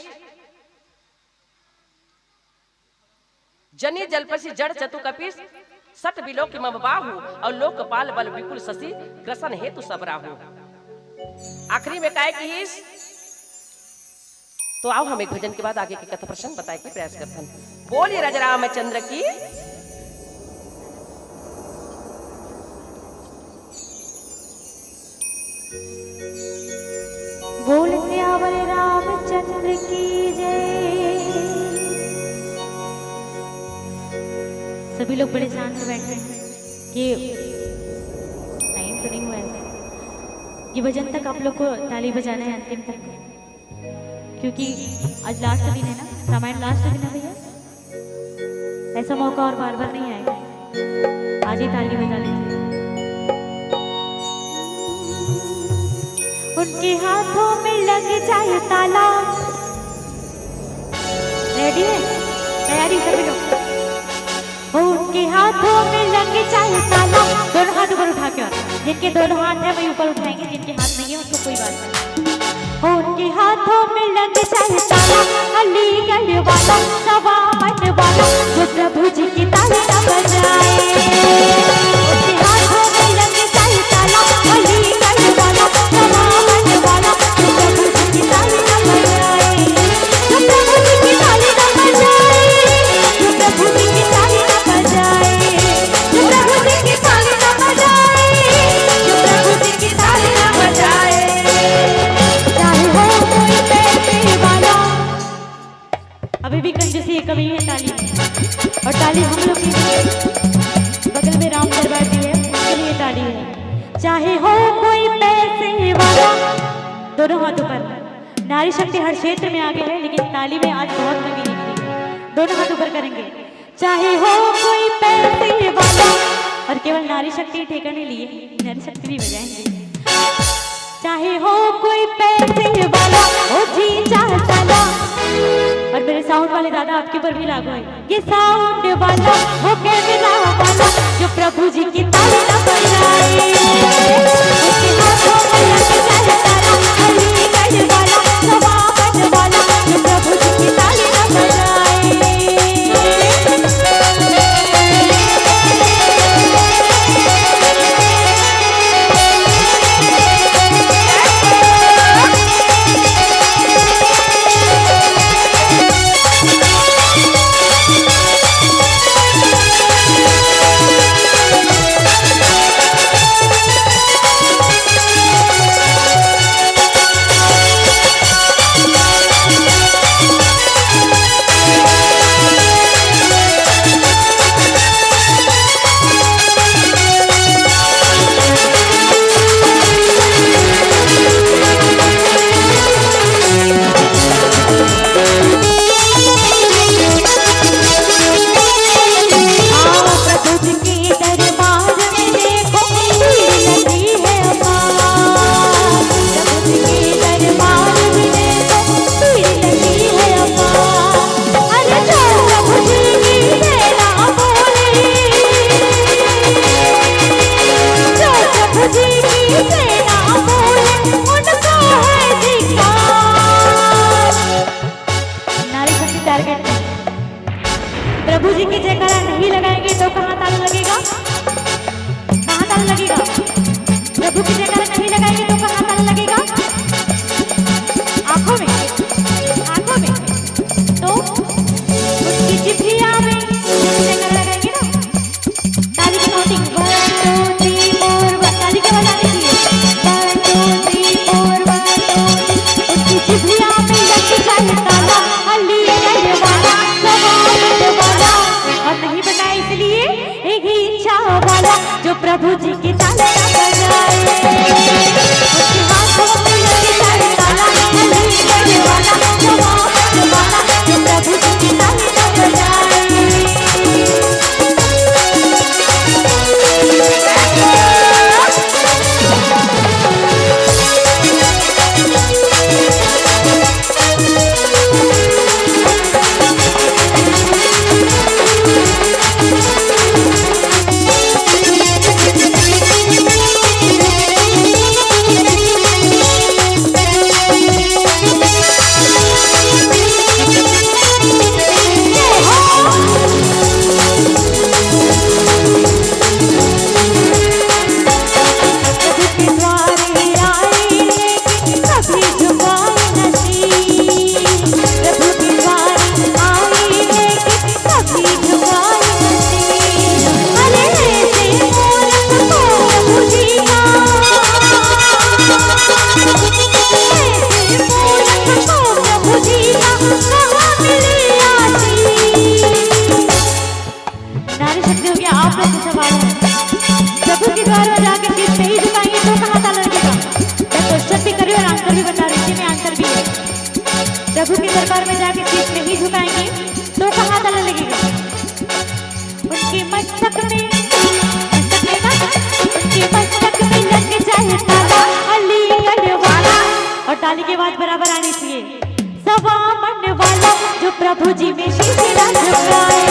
जनी जलपसी जड़ चतु कपिस सट बिलो की मबाहु, और लोक कपाल बल विपुल शशि ग्रसन हेतु सबराहु। आखिरी में काय कहिस, तो आओ हम एक भजन के बाद आगे के कथा प्रसंग बताए के प्रयास करते हैं। बोलिए राजा रामचंद्र की। बोल सियावर रामचंद्र की जय। सभी लोग बड़े शांत बैठे हैं कि टाइम तो नहीं हुआ है, ये भजन तक आप लोग को ताली बजाना है अंतिम तक, क्योंकि आज लास्ट दिन है ना, रामायण लास्ट दिन है भैया। ऐसा मौका और बार बार नहीं आएगा, आज ही ताली बजा लीजिए। उनके हाथों में लग जाए ताला। रेडी है? तैयारी सभी लोग? उनके हाथों में लग जाए ताला। दोनों हाथ ऊपर उठा के, जिनके दोनों हाथ है वही ऊपर उठाएंगे, जिनके हाथ नहीं है उनको कोई बात नहीं। उनके हाथों में लग जाए ताला, अलीगढ़ वाला सवामन वाला जो प्रभु जी की ताली न बजाए। उनके हाथों में लग जाए ताला, अलीगढ़ वाला सवामन वाला जो प्रभु जी की ताली न बजाए। जो प्रभु जी की ताली न बजाए, जो प्रभु जी की ताली न बजाए, जो प्रभु जी की ताली न बजाए, जो प्रभु जी की ताली न बजाए। चाहे हो इसलिए कभी है ताली। और ताली हम लोग की बगल में राम दरबार भी है, उसके लिए ताली है। चाहे हो कोई पैसे वाला, दोनों हाथों पर। नारी शक्ति हर क्षेत्र में आगे है, लेकिन ताली में आज बहुत कमी निकली। दोनों हाथों पर करेंगे। चाहे हो कोई पैसे वाला, और केवल नारी शक्ति ठेका नहीं लिए, नारी शक्ति भी बजाएंगे। चाहे हो कोई पैसे वाला, ओ जी चाहता, और मेरे साउंड वाले दादा आपके ऊपर भी लागू है। ये साउंड वाला वो कैमरा वाला जो प्रभु जी की ताली ना बजाए, उसके हाथों में लग जाए ताला, अलीगढ़ वाला सवाबन वाला जो प्रभु जी की ताली ना बजाए। प्रभु जी की जयकारा नहीं लगाएंगे तो कहाँ ताला लगेगा? कहाँ ताला लगेगा? प्रभु की जयकारा नहीं लगाएंगे तो कहाँ ताला लगेगा? आंखों में, आंखों में। तो उसकी जिभ्रिया में जयकारा लगाएंगे ना। ताली की काउंटिंग 1 2 3 4 ताली के बाद आने चाहिए। 1 2 3 4 उसकी जिभ्रिया में लग जाए ताला, अलीगढ़ वाला सवाबन वाला, और नहीं बनाए इसलिए एक ही इच्छा वाला जो प्रभु जी की ताली ना बजाए, उसके हाथों में लग जाए ताला, अलीगढ़ वाला सवाबन वाला जो प्रभु जी की ताली ना बजाए। प्रभु के द्वार में जाके शीश नहीं झुकाएंगे तो कहाँ ताला लगेगा? मैं क्वेश्चन भी कर रही हूँ और आंसर भी बता रही हूँ, इसमें आंसर भी है। प्रभु के दरबार में जाके शीश नहीं झुकाएंगे तो कहाँ ताला लगेगा? उनके मस्तक में, उनके मस्तक में लग जाए ताला, अलीगढ़ वाला, और ताली के बाद बराबर आनी चाहिए। सवाबन वाला जो प्रभु जी में शीश ना झुकाए,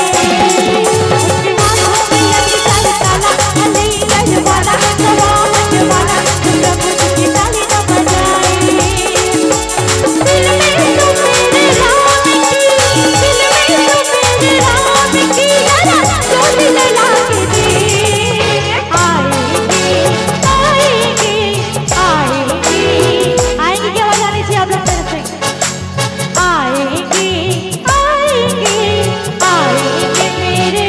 उसके हाथों में लग जाए ताला, अलीगढ़ वाला सवाबन वाला जो प्रभु जी की ताली ना बजाए। दिल में तो मेरे राम की, दिल में तो मेरे राम की जरा डोली लगा के दे। आएंगे आएंगे आएंगे, आएंगे की आवाज आनी चाहिए आप लोग तरफ से। आएंगे आएंगे आएंगे मेरे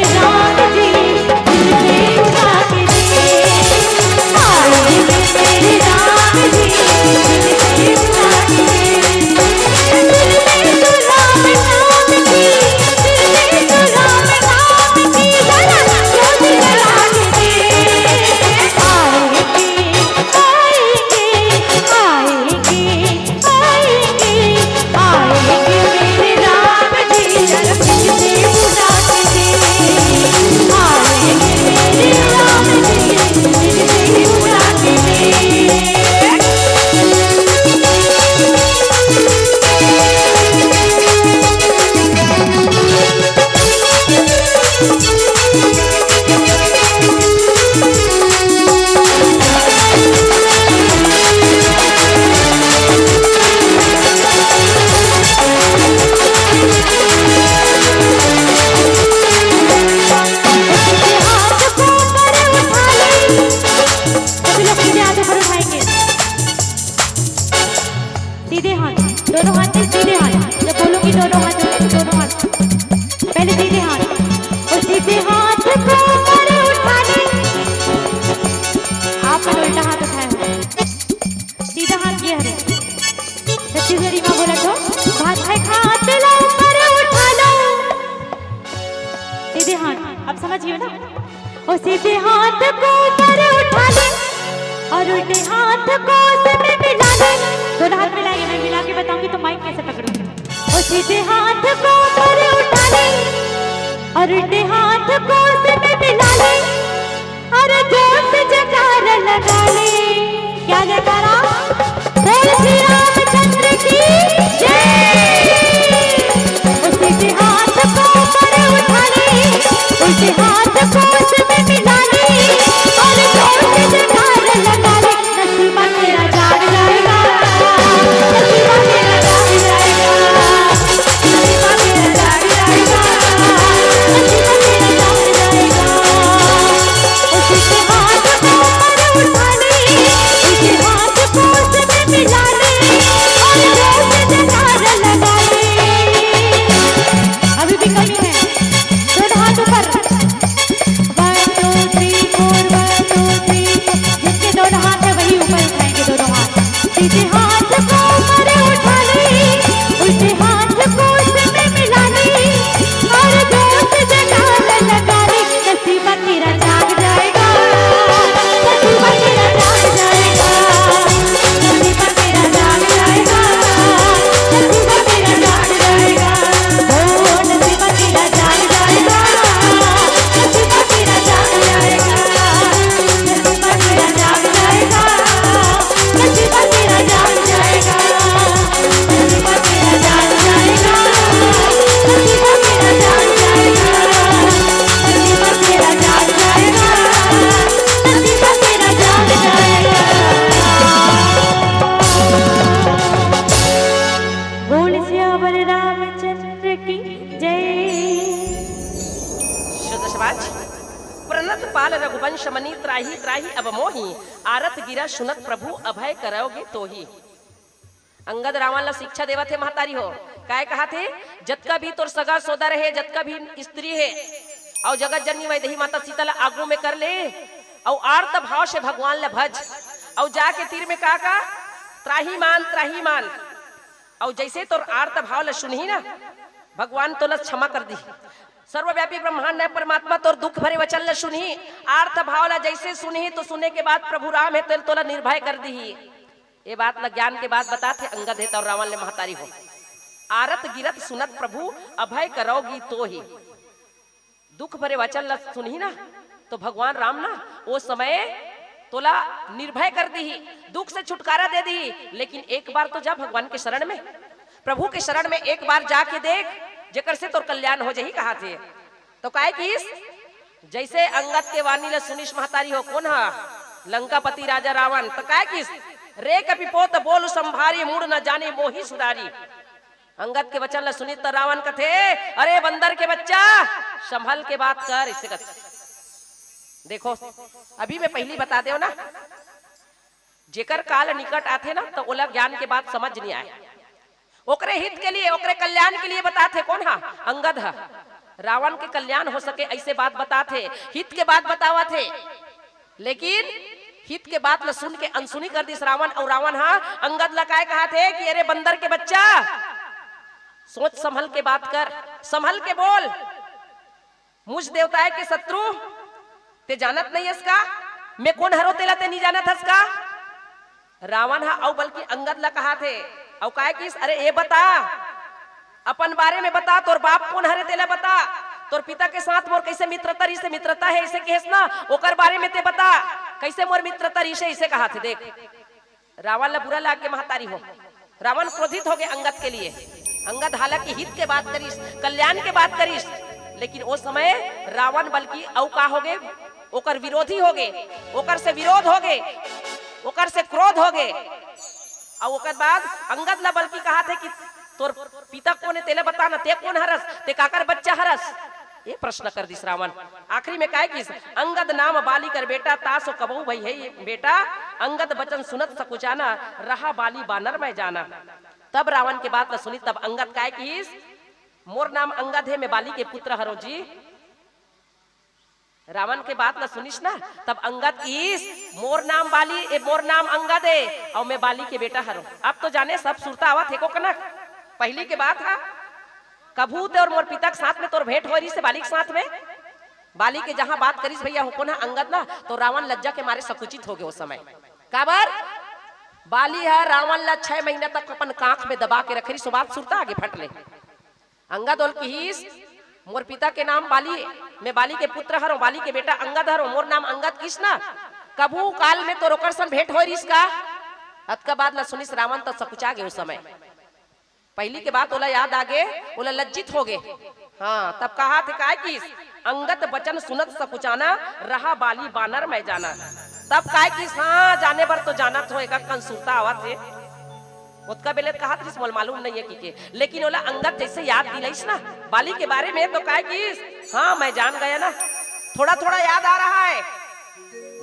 सीधे हाथ, दोनों हाथ में सीधे हाथ। जब बोलूंगी दोनों हाथ जोड़े तो दोनों हाथ, पहले सीधे हाथ और सीधे हाथ को ऊपर उठा ले। आपने उल्टा हाथ उठाया है, सीधा हाथ ये है। छत्तीसगढ़ी में बोला तो हाथ है, हाथ लो ऊपर उठा लो, सीधे हाथ। अब समझिए ना, और सीधे हाथ को ऊपर उठा ले और उल्टे हाथ को उसमें मिला ले। दोनों हाथ मिलाएंगे, मैं मिला के बताऊंगी तो माइक कैसे पकड़ूंगी। और सीधे हाथ को ऊपर उठा ले और उल्टे हाथ को उसमें मिला ले और जोर से जयकारा लगा ले। क्या जयकारा? बोल श्री रामचंद्र की जय। और सीधे हाथ को ऊपर उठा ले, उल्टे हाथ को उसमें मिला ले और जोर से जयकारा लगा ले। नसीबा तेरा जाग जाएगा, नसीबा तेरा जाग जाएगा, नसीबा तेरा जाग जाएगा, नसीबा तेरा जाग जाएगा। और सीधे हाथ को ऊपर उठा ले, उल्टे हाथ को उसमें मिला ले और जोर से जयकारा लगा ले। अभी भी कमी है, दोनों हाथ ऊपर। 1 2 3 4, 1 2 3 4। जिसके दोनों हाथ है वही ऊपर उठाएंगे दोनों हाथ। सीधे हाथ को ऊपर उठा ले, उल्टे हाथ को उसमें मिला ले और जोर से जयकारा लगा ले। नसीबा तेरा जाग जाएगा, नसीबा तेरा जाग जाएगा, नसीबा तेरा जाग जाएगा, नसीबा तेरा जाग जाएगा। ओ नसीबा तेरा जाग जाएगा, नसीबा तेरा जाग जाएगा, नसीबा तेरा जाग जाएगा, नसीबा तेरा जाग जाएगा, नसीबा तेरा जाग जाएगा, नसीबा तेरा जाग जाएगा, नसीबा तेरा जाग जाएगा, नसीबा तेरा जाग जाएगा। बोल श्यावर रामचंद्र की जय। शुद्ध समाज प्रणत पाल रघुवंश मनी त्राही त्राही अब मोही आरत गिरा सुनत प्रभु अभय करोगे तो ही। अंगद रावण ला शिक्षा देवा थे महतारी हो, काय कहा थे? जतका भी तोर सगा सोदा रहे, जतका भी स्त्री है और जगत जननी वैदेही माता सीता ला आगू में कर ले और आर्त भाव से भगवान ला भज और जाके तीर में का त्राही मान और जैसे तोर आर्त भाव ला सुनही ना, भगवान तो ला क्षमा कर दी। सर्वव्यापी ब्रह्मांड है परमात्मा तोर दुख भरे वचन ला सुनही, आर्थ भाव ला जैसे सुनही तो सुनने के बाद प्रभु राम है तो तोला निर्भय कर दी। ये बात ला ज्ञान के बाद बताते अंगद है और रावण ले महतारी हो। आरत गिरत सुनत प्रभु अभय करोगी तो ही। दुख भरे वचन ला सुनही ना तो भगवान राम ना वो समय तोला निर्भय कर दी, दुख से छुटकारा दे दी। लेकिन एक बार तो जा भगवान के शरण में, प्रभु के शरण में एक बार जाके देख, जेकर से तोर कल्याण हो जाही। कहा थे तो काय किस जैसे अंगद के वाणी ला सुनिश महतारी हो। कौन हा? लंकापति राजा रावण। तो काय किस रे कपिपोत बोल संभारी मुड़ न जाने मोही सुधारी। अंगद के वचन ला सुनी तो रावण कथे, अरे बंदर के बच्चा संभल के बात कर। इससे कथे देखो अभी मैं पहली बता दे ना, जेकर काल निकट आते ना तो ओला ज्ञान के बात समझ नहीं आए, ओकरे हित के लिए ओकरे कल्याण के लिए बताते। कौन हा? अंगद हा। रावण के कल्याण हो सके ऐसे बात बताते, हित के बात बतावा थे। लेकिन हित के बात ला सुन के अनसुनी कर दी रावण। और रावण हा अंगद ला काय कहा थे कि अरे बंदर के बच्चा सोच संभल के बात कर, संभल के बोल। मुझ देवताए के शत्रु ते जानत नहीं इसका, मैं कौन हरो तेला ते नहीं जानत हसका। रावण हा औ बल्कि अंगद ला कहा थे औ काय किस, अरे ये बता अपन बारे में बता, तोर बाप कौन हरे तेला बता, तोर पिता के साथ मोर कैसे मित्रता रही से मित्रता है इसे कहेस ना, ओकर बारे में ते बता कैसे मोर मित्रता रही से इसे कहा थे। देख रावण ला बुरा लाग के महतारी हो, रावण क्रोधित हो गए अंगद के लिए। अंगद हालांकि हित के बात करीस, कल्याण के बात करीस, लेकिन उस समय रावण बल्कि औ का हो गए, ओकर विरोधी हो गए, ओकर से विरोध हो गए, ओकर से क्रोध हो गए। और ओकर बाद अंगद ला बल्कि कहा थे कि तोर पिता कौन है तेले बता ना, ते कौन हरस, ते काकर बच्चा हरस, ये प्रश्न कर दिस रावण। आखिरी में काय किस, अंगद नाम बाली कर बेटा तासो कबहू भई है बेटा, अंगद बचन सुनत सकुचाना, रहा बाली बानर में जाना। तब रावण के बात न सुनी, तब अंगद काय कीस, मोर नाम अंगद है, मैं बाली के पुत्र हरो जी। रावण के बात न सुनिस ना, तब अंगद कीस, मोर नाम बाली ए, मोर नाम अंगद है और मैं बाली के बेटा हरो। अब तो जाने सब सुरता आवत है को कनक, पहली के बात है कभूत और मोर पिता के साथ में तोर भेंट हो रही से बाली के साथ में, बाली के जहां बात करिस भैया हो ना अंगद ना, तो रावण लज्जा के मारे सकुचित हो गए उस समय। काबर बाली है रावण ला 6 महीना तक अपन कांख में दबा के रखी, सो बात सुरता आगे फट ले। अंगद बोल कीस, मोर पिता के नाम बाली, मैं बाली के पुत्र हरो, बाली के बेटा अंगद हरो, मोर नाम अंगद किस ना, कभू काल में तो रोकर सन भेंट हो रही इसका। हद का बात ना सुनिस रावण तो सकुचा गए उस समय। पहली के बात ओला याद आगे, ओला लज्जित हो गए। हाँ तब कहा थे काय किस, अंगत वचन सुनत सकुचाना, रहा बाली बानर मैं जाना। तब काय किस, हाँ जाने भर तो जाना तो एक कंसुलता आवत है, उसका बेले कहा था मोल मालूम नहीं है कि लेकिन ओला अंगद जैसे याद दिलाइस ना बाली के बारे में, तो काय किस, हाँ मैं जान गया ना, थोड़ा थोड़ा याद आ रहा है।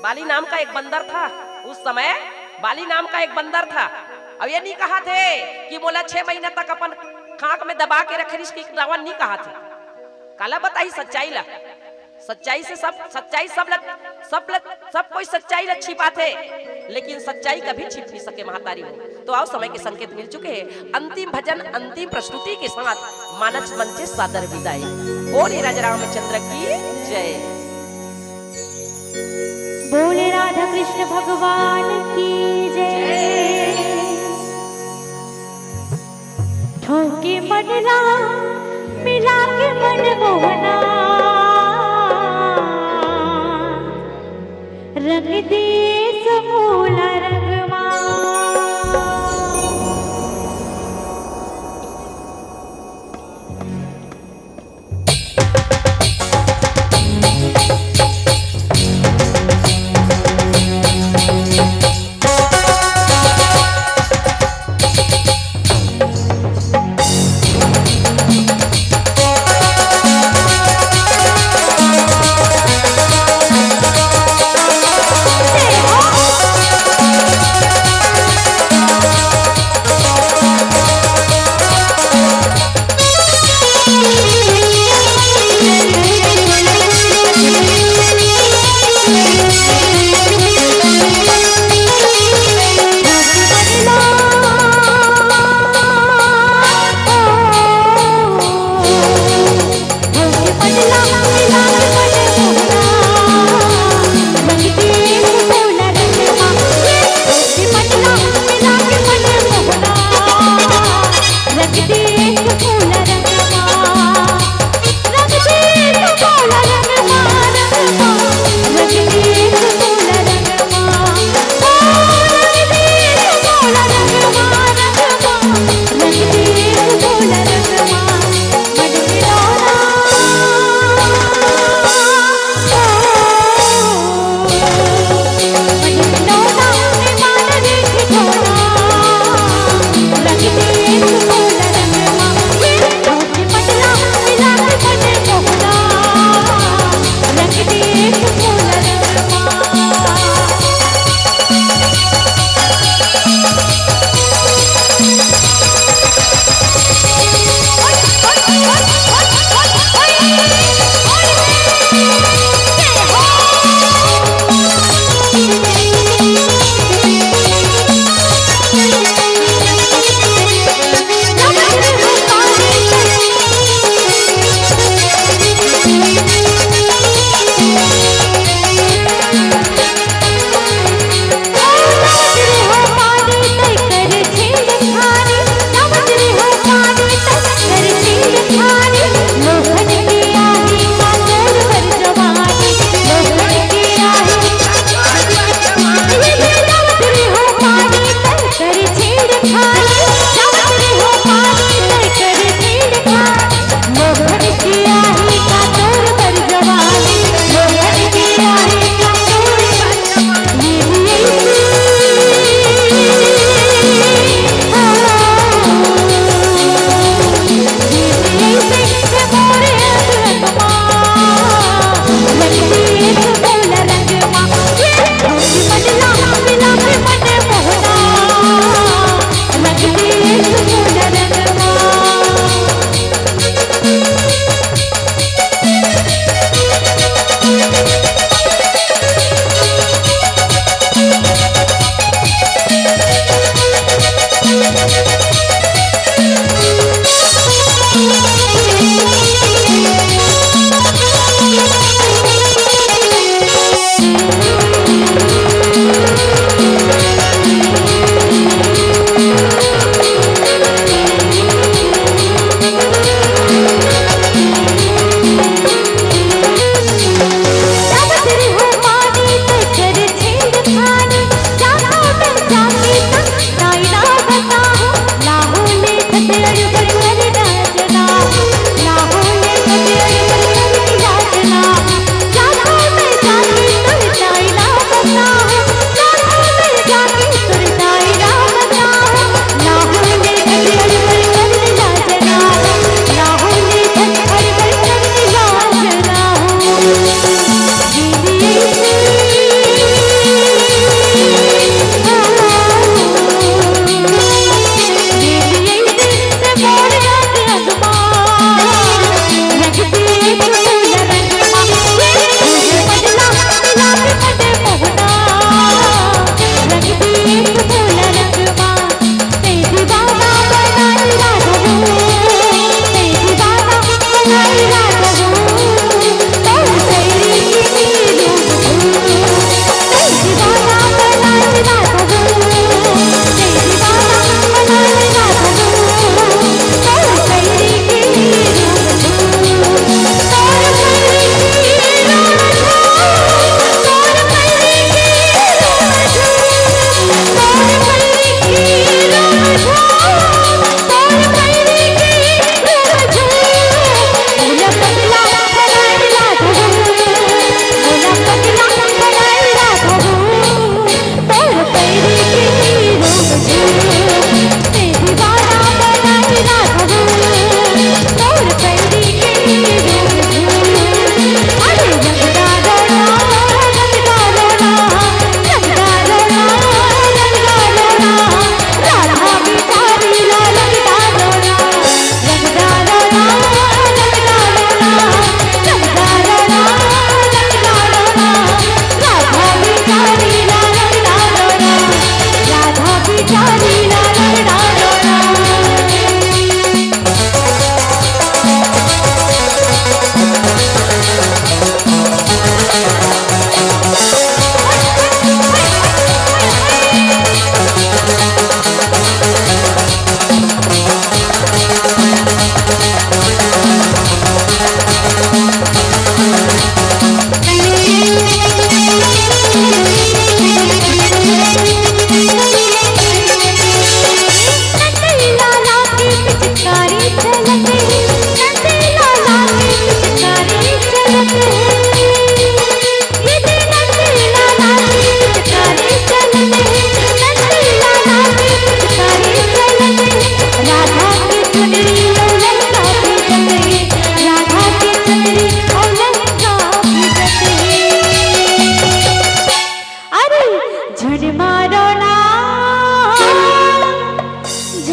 बाली नाम का एक बंदर था उस समय, बाली नाम का एक बंदर था। अब ये नहीं कहा थे कि बोला 6 महीना तक अपन खाक में दबा के रख रही, रावण नहीं कहा थे। काला बताई सच्चाई ला, सच्चाई से सब, सच्चाई सब कोई सच्चाई ला छिपाते, लेकिन सच्चाई कभी छिप नहीं सके महातारी हो। तो आओ समय के संकेत मिल चुके हैं, अंतिम भजन अंतिम प्रस्तुति के साथ मानस मंच से सादर विदाई। बोले राजा रामचंद्र की जय, बोले राधा कृष्ण भगवान की जय। ठोके मनला मिला के मन मोहना, रंग दे समूला रंगमा।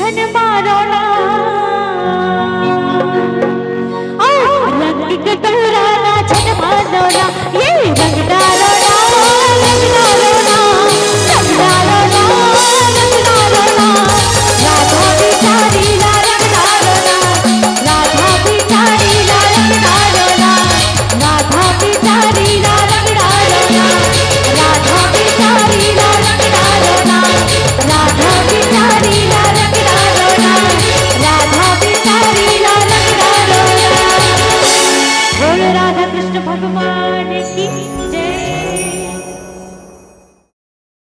धन मारो ना रंग कटोरा ना छन मारो ना ये